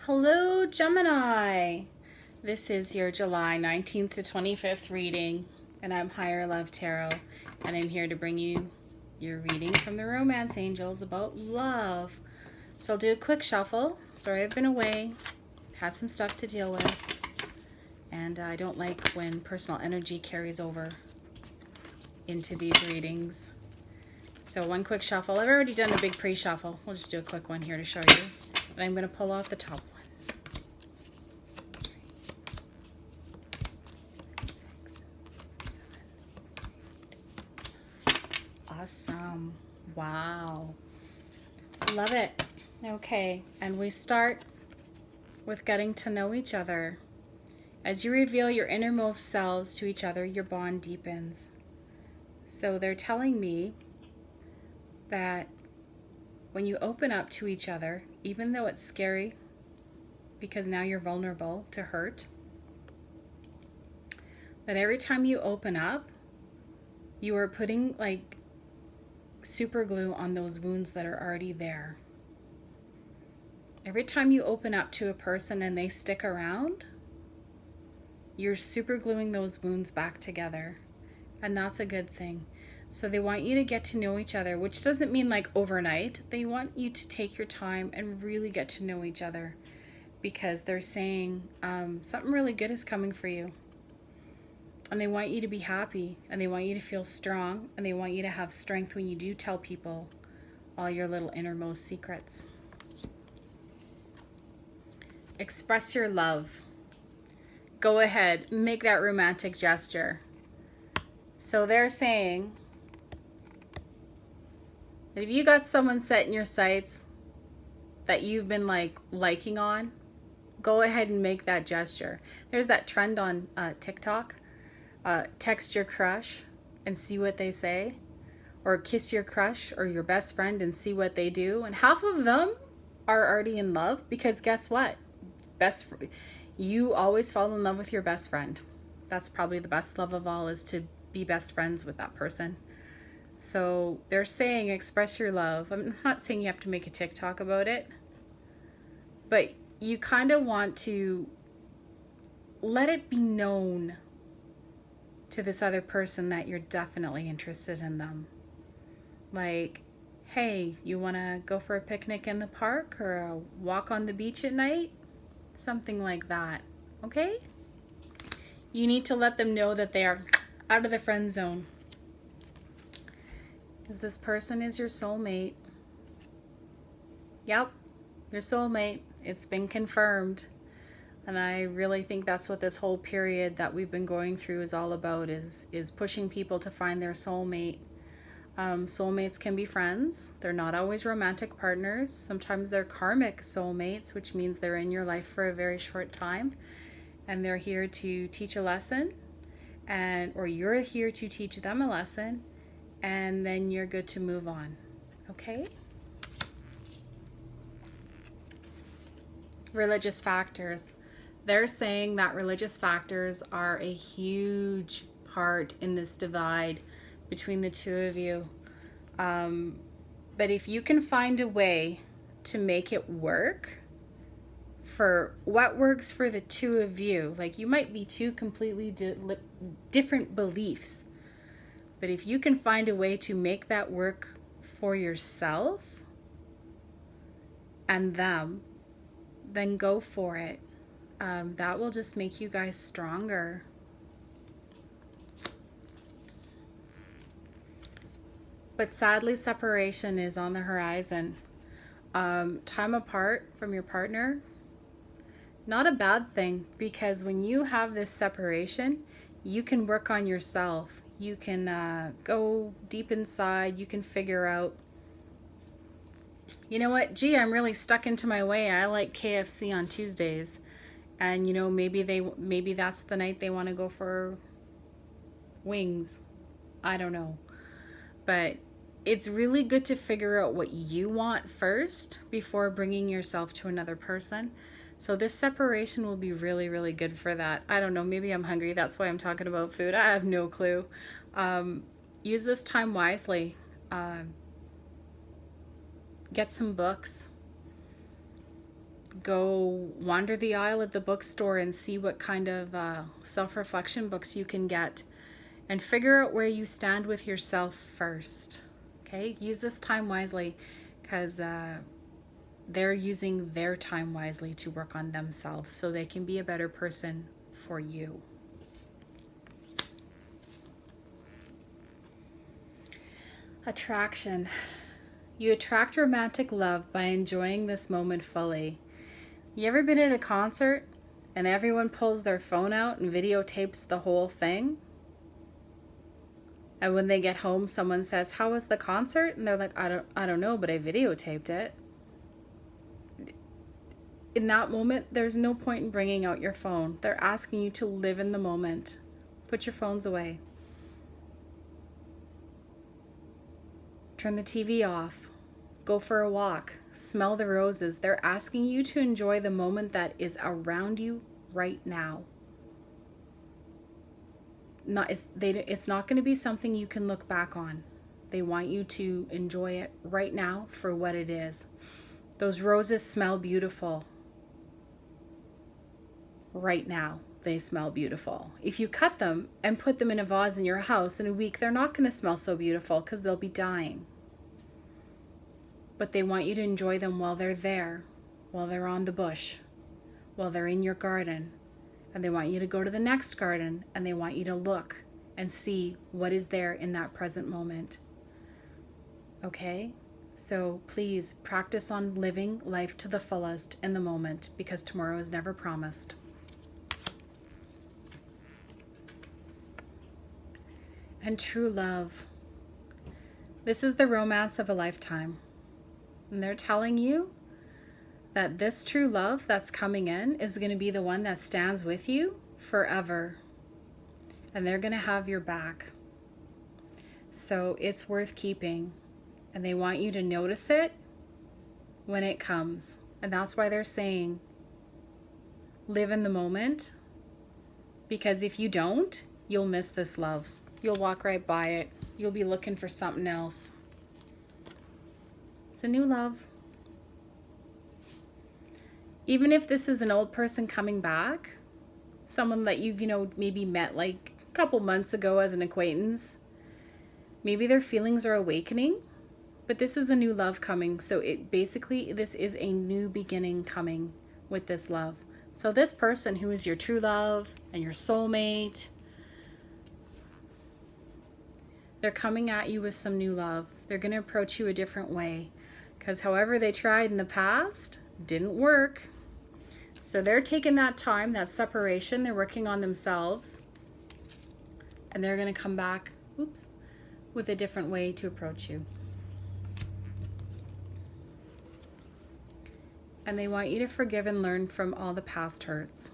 Hello, Gemini. This is your July 19th to 25th reading, and I'm Higher Love Tarot, and I'm here to bring you your reading from the Romance Angels about love. So I'll do a quick shuffle. Sorry I've been away, had some stuff to deal with, and I don't like when personal energy carries over into these readings. So one quick shuffle. I've already done a big pre-shuffle. We'll just do a quick one here to show you. And I'm going to pull out the top one. 6, 7. Awesome. Wow. Love it. Okay, and we start with getting to know each other. As you reveal your innermost selves to each other, your bond deepens. So they're telling me that when you open up to each other, even though it's scary, because now you're vulnerable to hurt, that every time you open up, you are putting like super glue on those wounds that are already there. Every time you open up to a person and they stick around, you're super gluing those wounds back together. And that's a good thing. So they want you to get to know each other, which doesn't mean like overnight. They want you to take your time and really get to know each other, because they're saying something really good is coming for you. And they want you to be happy, and they want you to feel strong, and they want you to have strength when you do tell people all your little innermost secrets. Express your love. Go ahead, make that romantic gesture. So they're saying that if you got someone set in your sights that you've been liking on, go ahead and make that gesture. There's that trend on TikTok. Text your crush and see what they say, or kiss your crush or your best friend and see what they do. And half of them are already in love, because guess what? You always fall in love with your best friend. That's probably the best love of all, is to be best friends with that person. So they're saying express your love. I'm not saying you have to make a TikTok about it, but you kind of want to let it be known to this other person that you're definitely interested in them. Like, hey, you want to go for a picnic in the park or a walk on the beach at night? Something like that, okay? You need to let them know that they are out of the friend zone, because this person is your soulmate. Yep, your soulmate. It's been confirmed. And I really think that's what this whole period that we've been going through is all about, is pushing people to find their soulmate. Soulmates can be friends. They're not always romantic partners. Sometimes they're karmic soulmates, which means they're in your life for a very short time, and they're here to teach a lesson, or you're here to teach them a lesson, and then you're good to move on. Okay? Religious factors. They're saying that religious factors are a huge part in this divide between the two of you. But if you can find a way to make it work for what works for the two of you, like you might be two completely different beliefs, but if you can find a way to make that work for yourself and them, then go for it. That will just make you guys stronger. But sadly, separation is on the horizon. Time apart from your partner, not a bad thing, because when you have this separation, you can work on yourself. You can go deep inside. You can figure out, you know what, gee, I'm really stuck into my way. I like KFC on Tuesdays. And maybe that's the night they want to go for wings. I don't know. But it's really good to figure out what you want first before bringing yourself to another person. So this separation will be really, really good for that. I don't know, maybe I'm hungry. That's why I'm talking about food. I have no clue. Use this time wisely. Get some books. go wander the aisle at the bookstore and see what kind of self-reflection books you can get, and figure out where you stand with yourself first. Okay, use this time wisely, because they're using their time wisely to work on themselves so they can be a better person for you. Attraction. You attract romantic love by enjoying this moment fully. You ever been at a concert and everyone pulls their phone out and videotapes the whole thing? And when they get home, someone says, "How was the concert?" And they're like, I don't know, but I videotaped it. In that moment, there's no point in bringing out your phone. They're asking you to live in the moment. Put your phones away. Turn the TV off. Go for a walk. Smell the roses. They're asking you to enjoy the moment that is around you right now. It's not going to be something you can look back on. They want you to enjoy it right now for what it is. Those roses smell beautiful. Right now, they smell beautiful. If you cut them and put them in a vase in your house in a week, they're not going to smell so beautiful because they'll be dying. But they want you to enjoy them while they're there, while they're on the bush, while they're in your garden. And they want you to go to the next garden, and they want you to look and see what is there in that present moment. Okay? So please practice on living life to the fullest in the moment, because tomorrow is never promised. And true love. This is the romance of a lifetime. And they're telling you that this true love that's coming in is going to be the one that stands with you forever. And they're going to have your back. So it's worth keeping. And they want you to notice it when it comes. And that's why they're saying, live in the moment. Because if you don't, you'll miss this love. You'll walk right by it. You'll be looking for something else. It's a new love. Even if this is an old person coming back, someone that you've, maybe met like a couple months ago as an acquaintance, maybe their feelings are awakening, but this is a new love coming. So this is a new beginning coming with this love. So this person who is your true love and your soulmate, they're coming at you with some new love. They're going to approach you a different way, because however they tried in the past didn't work. So they're taking that time, that separation, they're working on themselves, and they're going to come back, with a different way to approach you. And they want you to forgive and learn from all the past hurts.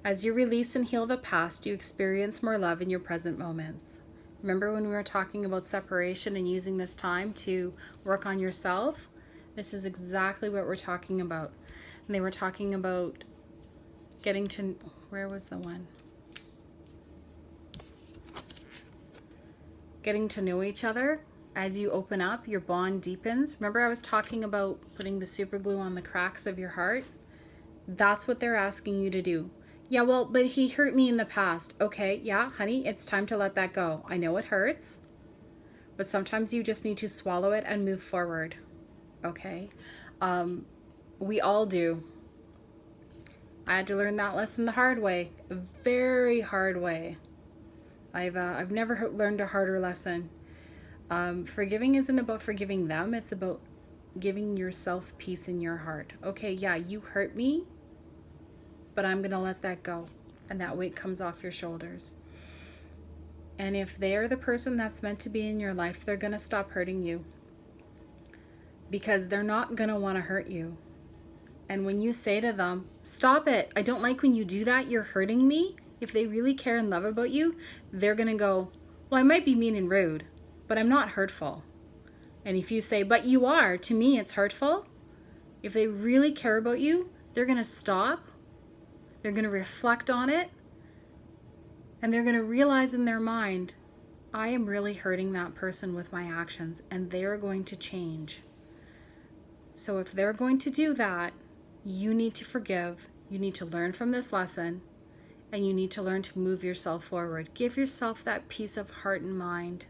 As you release and heal the past, you experience more love in your present moments. Remember when we were talking about separation and using this time to work on yourself? This is exactly what we're talking about. And they were talking about getting to, where was the one? Getting to know each other. As you open up, your bond deepens. Remember I was talking about putting the super glue on the cracks of your heart? That's what they're asking you to do. Yeah, well, but he hurt me in the past. Okay, yeah, honey, it's time to let that go. I know it hurts, but sometimes you just need to swallow it and move forward. Okay? We all do. I had to learn that lesson the hard way, a very hard way. I've never learned a harder lesson. Forgiving isn't about forgiving them. It's about giving yourself peace in your heart. Okay, yeah, you hurt me, but I'm going to let that go. And that weight comes off your shoulders. And if they're the person that's meant to be in your life, they're going to stop hurting you. Because they're not going to want to hurt you. And when you say to them, stop it, I don't like when you do that, you're hurting me. If they really care and love about you, they're going to go, well, I might be mean and rude, but I'm not hurtful. And if you say, but you are, to me it's hurtful. If they really care about you, they're going to stop. They're going to reflect on it. And they're going to realize in their mind, I am really hurting that person with my actions, and they're going to change. So if they're going to do that, You need to forgive. You need to learn from this lesson. And you need to learn to move yourself forward. Give yourself that peace of heart and mind.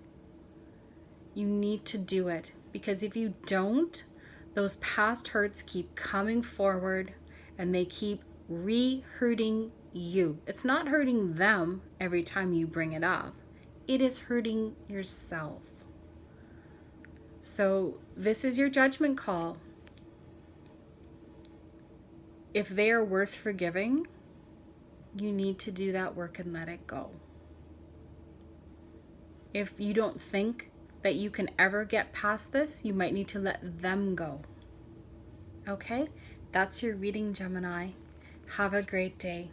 You need to do it. Because if you don't, those past hurts keep coming forward and they keep re-hurting you. It's not hurting them every time you bring it up. It is hurting yourself. So this is your judgment call. If they are worth forgiving, you need to do that work and let it go. If you don't think that you can ever get past this, you might need to let them go. Okay? That's your reading, Gemini. Have a great day.